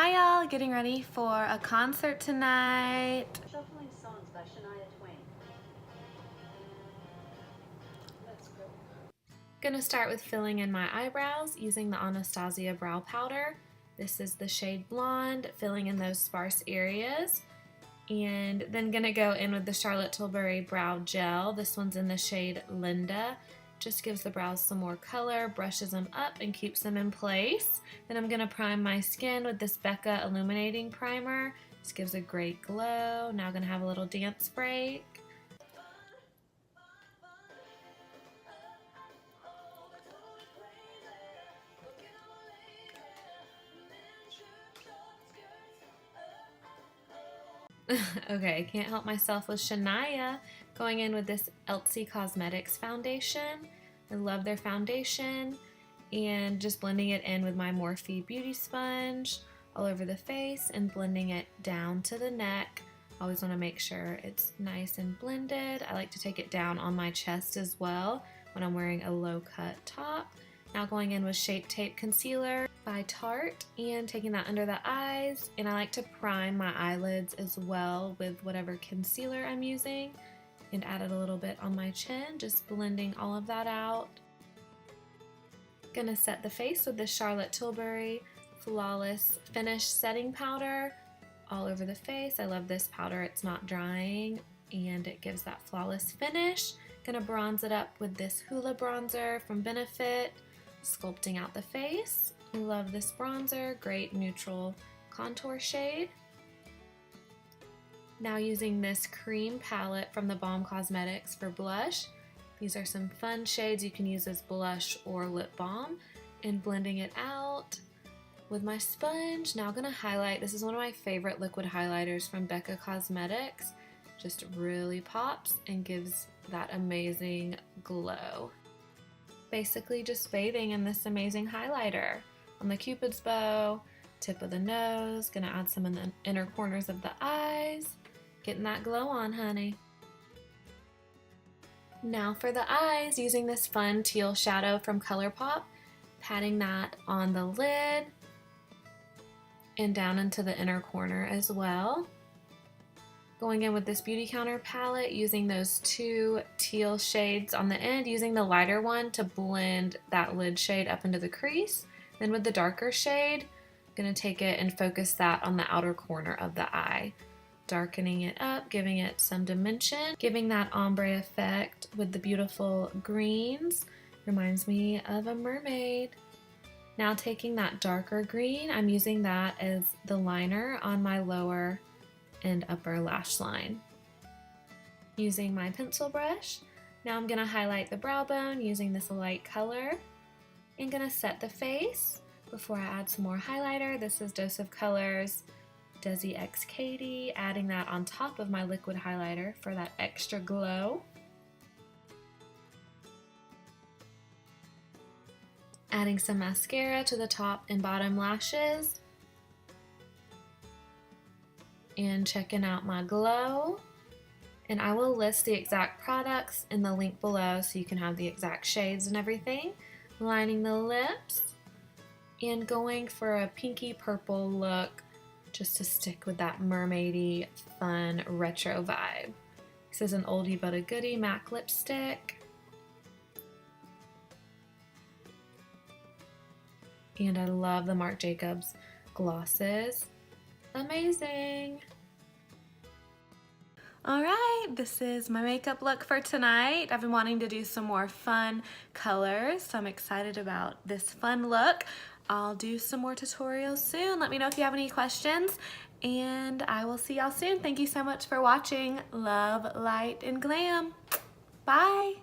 Hi y'all, getting ready for a concert tonight. Shuffling songs by Shania Twain. Let's go. Gonna start with filling in my eyebrows using the Anastasia brow powder. This is the shade Blonde, filling in those sparse areas. And then gonna go in with the Charlotte Tilbury brow gel. This one's in the shade Linda. Just gives the brows some more color, brushes them up, and keeps them in place. Then I'm gonna prime my skin with this Becca Illuminating Primer. This gives a great glow. Now gonna have a little dance break. Okay, can't help myself with Shania. Going in with this Elsie Cosmetics foundation. I love their foundation. And just blending it in with my Morphe Beauty Sponge all over the face and blending it down to the neck. Always want to make sure it's nice and blended. I like to take it down on my chest as well when I'm wearing a low cut top. Now going in with Shape Tape Concealer by Tarte and taking that under the eyes, and I like to prime my eyelids as well with whatever concealer I'm using and add it a little bit on my chin, just blending all of that out. Gonna set the face with the Charlotte Tilbury Flawless Finish Setting Powder all over the face. I love this powder, it's not drying and it gives that flawless finish. Gonna bronze it up with this Hoola bronzer from Benefit, sculpting out the face. Love this bronzer, great neutral contour shade. Now using this cream palette from the Balm Cosmetics for blush. These are some fun shades you can use as blush or lip balm, and blending it out with my sponge. Now gonna highlight. This is one of my favorite liquid highlighters from Becca Cosmetics. Just really pops and gives that amazing glow. Basically just bathing in this amazing highlighter on the Cupid's bow, tip of the nose, gonna add some in the inner corners of the eyes, getting that glow on, honey. Now for the eyes, using this fun teal shadow from ColourPop, patting that on the lid and down into the inner corner as well. Going in with this Beautycounter palette, using those two teal shades on the end, using the lighter one to blend that lid shade up into the crease. Then with the darker shade, I'm gonna take it and focus that on the outer corner of the eye. Darkening it up, giving it some dimension, giving that ombre effect with the beautiful greens. Reminds me of a mermaid. Now taking that darker green, I'm using that as the liner on my lower and upper lash line. Using my pencil brush, now I'm gonna highlight the brow bone using this light color and gonna set the face before I add some more highlighter. This is Dose of Colors desixkaty, adding that on top of my liquid highlighter for that extra glow. Adding some mascara to the top and bottom lashes. And checking out my glow. And I will list the exact products in the link below so you can have the exact shades and everything. Lining the lips and going for a pinky purple look just to stick with that mermaidy fun retro vibe. This is an oldie but a goodie MAC lipstick. And I love the Marc Jacobs glosses. Amazing! Alright, this is my makeup look for tonight. I've been wanting to do some more fun colors, so I'm excited about this fun look. I'll do some more tutorials soon. Let me know if you have any questions, and I will see y'all soon. Thank you so much for watching. Love, light, and glam. Bye!